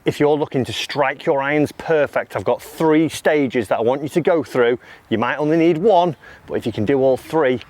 if you're looking to strike your irons perfect, I've got 3 stages that I want you to go through. You might only need 1, but if you can do all 3,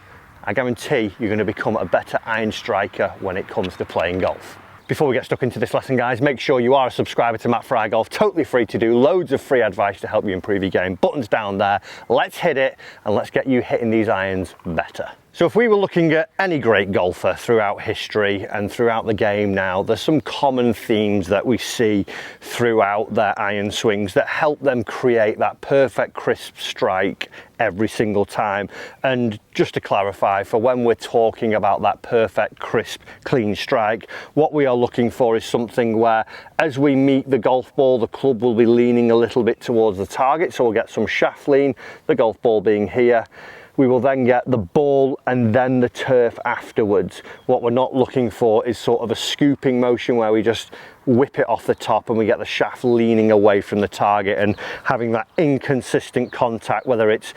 I guarantee you're going to become a better iron striker when it comes to playing golf. Before we get stuck into this lesson, guys, make sure you are a subscriber to Matt Fry Golf. Totally free to do, loads of free advice to help you improve your game. Buttons down there. Let's hit it and let's get you hitting these irons better. So if we were looking at any great golfer throughout history and throughout the game now, there's some common themes that we see throughout their iron swings that help them create that perfect crisp strike every single time. And just to clarify, for when we're talking about that perfect crisp clean strike, what we are looking for is something where as we meet the golf ball, the club will be leaning a little bit towards the target, so we'll get some shaft lean, the golf ball being here. We will then get the ball and then the turf afterwards. What we're not looking for is sort of a scooping motion where we just whip it off the top and we get the shaft leaning away from the target and having that inconsistent contact, whether it's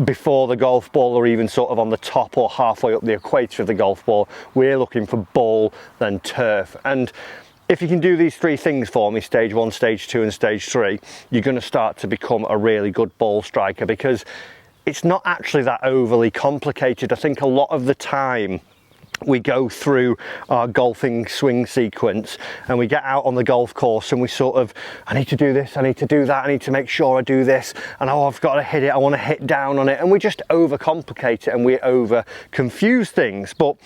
before the golf ball or even sort of on the top or halfway up the equator of the golf ball. We're looking for ball, then turf. And if you can do these 3 things for me, stage 1, stage 2 and stage 3, you're going to start to become a really good ball striker, because it's not actually that overly complicated. I think a lot of the time we go through our golfing swing sequence and we get out on the golf course and we sort of, I need to do this, I need to do that, I need to make sure I do this, and oh, I've got to hit it, I want to hit down on it, and we just overcomplicate it and we over confuse things. But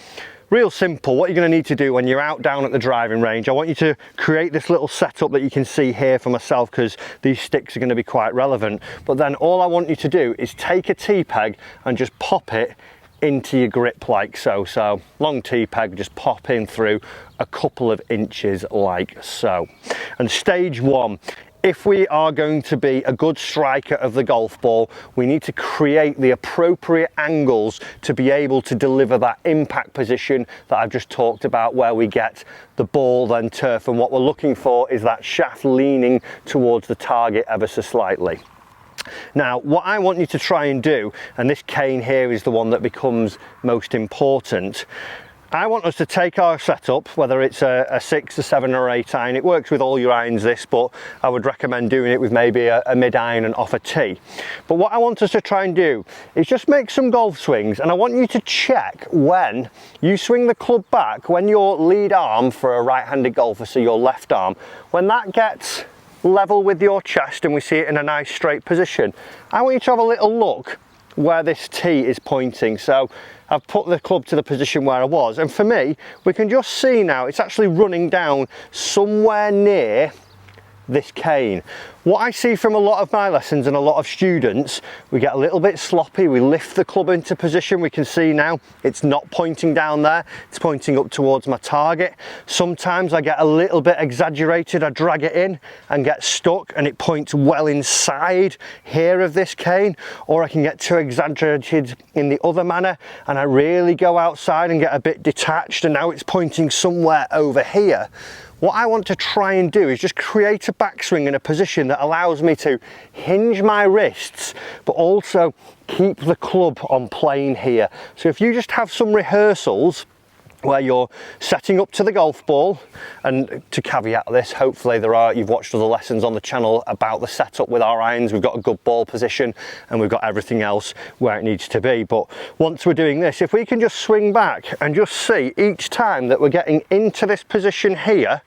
real simple, what you're going to need to do when you're out down at the driving range, I want you to create this little setup that you can see here for myself, because these sticks are going to be quite relevant. But then all I want you to do is take a tee peg and just pop it into your grip like so. So long tee peg, just pop in through a couple of inches like so. And stage 1, if we are going to be a good striker of the golf ball, we need to create the appropriate angles to be able to deliver that impact position that I've just talked about, where we get the ball then turf, and what we're looking for is that shaft leaning towards the target ever so slightly. Now, what I want you to try and do, and this cane here is the one that becomes most important, I want us to take our setup, whether it's a 6, a 7 or 8 iron. It works with all your irons this, but I would recommend doing it with maybe a mid iron and off a tee. But what I want us to try and do is just make some golf swings, and I want you to check when you swing the club back, when your lead arm for a right-handed golfer, so your left arm, when that gets level with your chest and we see it in a nice straight position, I want you to have a little look where this tee is pointing. So I've put the club to the position where I was, and for me, we can just see now it's actually running down somewhere near this cane. What I see from a lot of my lessons and a lot of students, we get a little bit sloppy, we lift the club into position, we can see now it's not pointing down there, it's pointing up towards my target. Sometimes I get a little bit exaggerated, I drag it in and get stuck and it points well inside here of this cane, or I can get too exaggerated in the other manner and I really go outside and get a bit detached and now it's pointing somewhere over here. What I want to try and do is just create a backswing in a position that allows me to hinge my wrists, but also keep the club on plane here. So if you just have some rehearsals where you're setting up to the golf ball, and to caveat this, hopefully you've watched other lessons on the channel about the setup with our irons. We've got a good ball position and we've got everything else where it needs to be. But once we're doing this, if we can just swing back and just see each time that we're getting into this position here,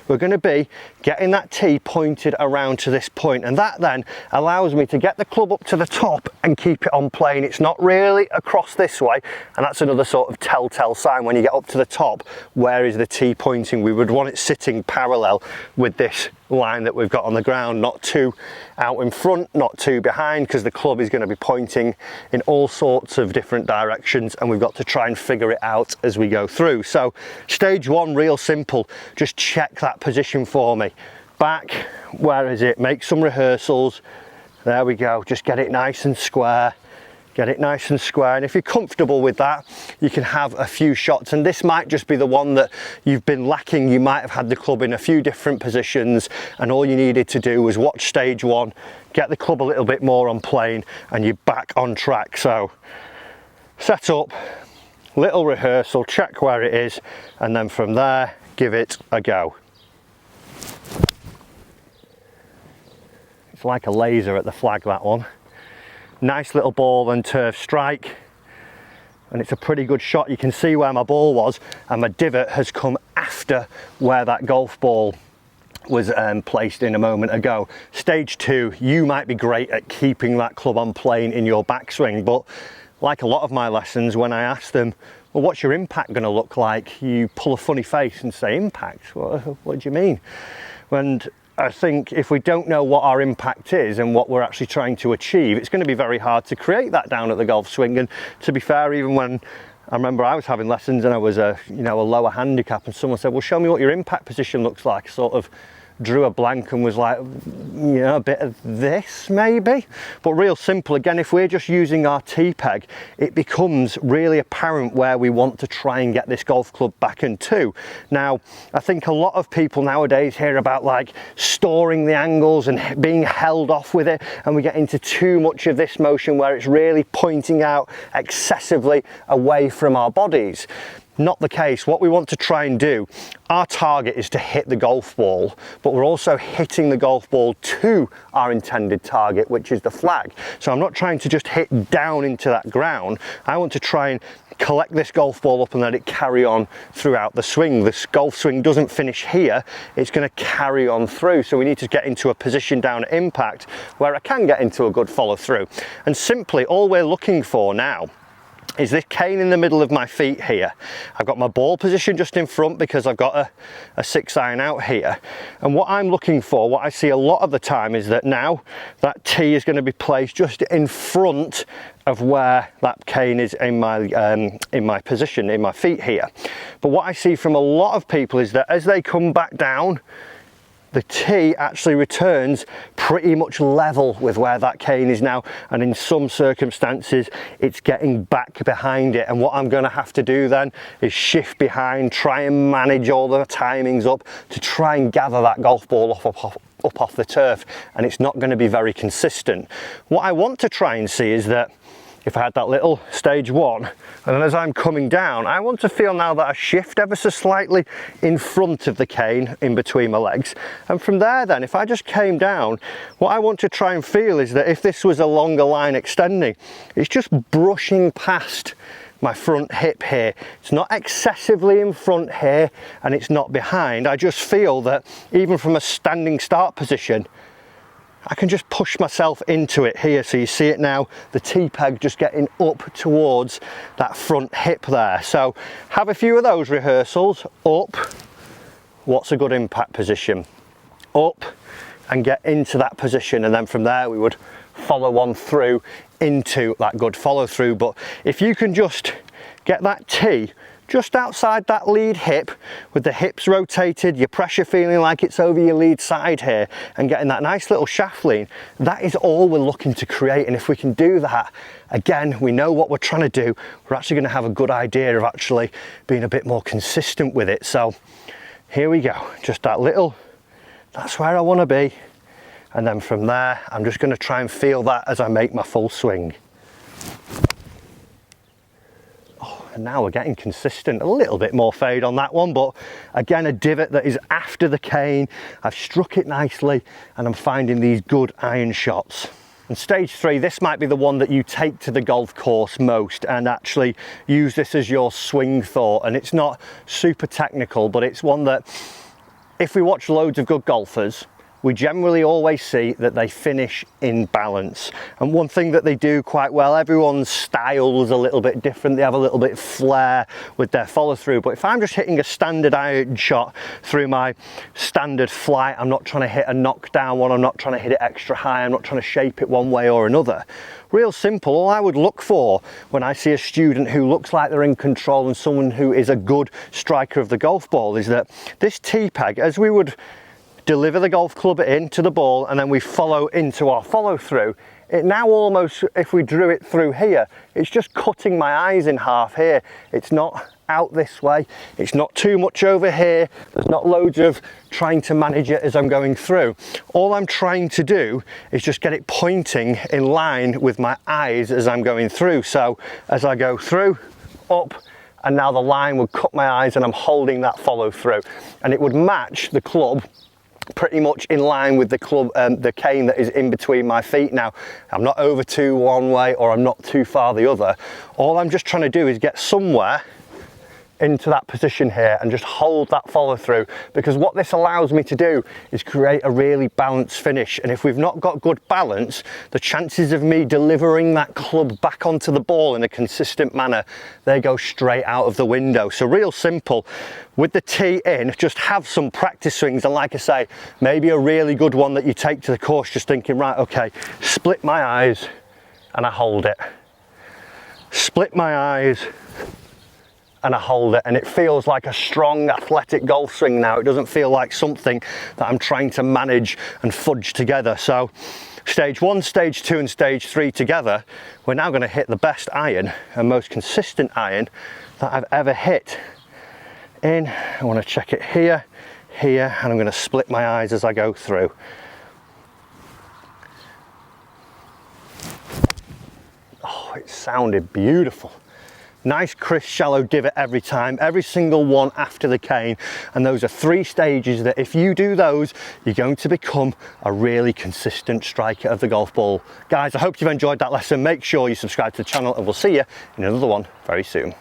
we're going to be getting that tee pointed around to this point, and that then allows me to get the club up to the top and keep it on plane. It's not really across this way, and that's another sort of telltale sign when you get up to the top. Where is the tee pointing? We would want it sitting parallel with this line that we've got on the ground, not too out in front, not too behind, because the club is going to be pointing in all sorts of different directions and we've got to try and figure it out as we go through. So stage 1, real simple, just check that position for me. Back, where is it? Make some rehearsals. There we go, just get it nice and square. Get it nice and square, and if you're comfortable with that, you can have a few shots, and this might just be the one that you've been lacking. You might have had the club in a few different positions and all you needed to do was watch stage 1, get the club a little bit more on plane, and you're back on track. So set up, little rehearsal, check where it is, and then from there give it a go. It's like a laser at the flag, that one. Nice little ball and turf strike. And it's a pretty good shot. You can see where my ball was, and my divot has come after where that golf ball was placed in a moment ago. Stage 2, you might be great at keeping that club on plane in your backswing, but like a lot of my lessons, when I ask them, well, what's your impact going to look like? You pull a funny face and say, impact? What do you mean? And I think if we don't know what our impact is and what we're actually trying to achieve, it's going to be very hard to create that down at the golf swing. And to be fair, even when I remember I was having lessons and I was a lower handicap, and someone said, well, show me what your impact position looks like. Sort of drew a blank and was like, a bit of this maybe. But real simple, again, if we're just using our T-peg, it becomes really apparent where we want to try and get this golf club back into. Now, I think a lot of people nowadays hear about like storing the angles and being held off with it, and we get into too much of this motion where it's really pointing out excessively away from our bodies. Not the case. What we want to try and do, our target is to hit the golf ball, but we're also hitting the golf ball to our intended target, which is the flag. So I'm not trying to just hit down into that ground. I want to try and collect this golf ball up and let it carry on throughout the swing. This golf swing doesn't finish here, it's going to carry on through. So we need to get into a position down at impact where I can get into a good follow through. And simply all we're looking for now is this cane in the middle of my feet here. I've got my ball position just in front because I've got a 6-iron out here. And what I'm looking for, what I see a lot of the time, is that now that tee is going to be placed just in front of where that cane is in my position, in my feet here. But what I see from a lot of people is that as they come back down, the tee actually returns pretty much level with where that cane is now, and in some circumstances it's getting back behind it. And what I'm going to have to do then is shift behind, try and manage all the timings up to try and gather that golf ball up off the turf, and it's not going to be very consistent. What I want to try and see is that if I had that little stage 1, and then as I'm coming down, I want to feel now that I shift ever so slightly in front of the cane in between my legs. And from there then, if I just came down, what I want to try and feel is that if this was a longer line extending, it's just brushing past my front hip here. It's not excessively in front here, and it's not behind. I just feel that even from a standing start position, I can just push myself into it here. So you see it now, the T-peg just getting up towards that front hip there. So have a few of those rehearsals. Up, what's a good impact position? Up, and get into that position, and then from there we would follow on through into that good follow through. But if you can just get that tee just outside that lead hip with the hips rotated, your pressure feeling like it's over your lead side here, and getting that nice little shaft lean, that is all we're looking to create. And if we can do that, again, we know what we're trying to do, we're actually going to have a good idea of actually being a bit more consistent with it. So here we go, just that little, that's where I want to be. And then from there, I'm just going to try and feel that as I make my full swing. And now we're getting consistent, a little bit more fade on that one, but again, a divot that is after the cane. I've struck it nicely and I'm finding these good iron shots. And stage 3, this might be the one that you take to the golf course most and actually use this as your swing thought. And it's not super technical, but it's one that if we watch loads of good golfers, we generally always see that they finish in balance. And one thing that they do quite well, everyone's style is a little bit different, they have a little bit of flair with their follow through, but if I'm just hitting a standard iron shot through my standard flight, I'm not trying to hit a knockdown one, I'm not trying to hit it extra high, I'm not trying to shape it one way or another. Real simple, all I would look for when I see a student who looks like they're in control and someone who is a good striker of the golf ball is that this T-peg, as we would deliver the golf club into the ball and then we follow into our follow through, it now almost, if we drew it through here, it's just cutting my eyes in half here. It's not out this way, it's not too much over here, there's not loads of trying to manage it as I'm going through. All I'm trying to do is just get it pointing in line with my eyes as I'm going through. So as I go through, up, and now the line would cut my eyes and I'm holding that follow through, and it would match the club pretty much in line with the club, the cane that is in between my feet now. I'm not over too one way or I'm not too far the other. All I'm just trying to do is get somewhere into that position here and just hold that follow through, because what this allows me to do is create a really balanced finish. And if we've not got good balance, the chances of me delivering that club back onto the ball in a consistent manner, they go straight out of the window. So real simple, with the tee in, just have some practice swings, and like I say, maybe a really good one that you take to the course just thinking, right, okay, split my eyes and I hold it, split my eyes and I hold it, and it feels like a strong athletic golf swing now. It doesn't feel like something that I'm trying to manage and fudge together. So stage 1, stage 2 and stage 3 together, we're now going to hit the best iron and most consistent iron that I've ever hit. In, I want to check it here, here, and I'm going to split my eyes as I go through. Oh, it sounded beautiful. Nice crisp shallow divot every time, every single one after the cane. And those are 3 stages that if you do those, you're going to become a really consistent striker of the golf ball. Guys, I hope you've enjoyed that lesson. Make sure you subscribe to the channel and we'll see you in another one very soon.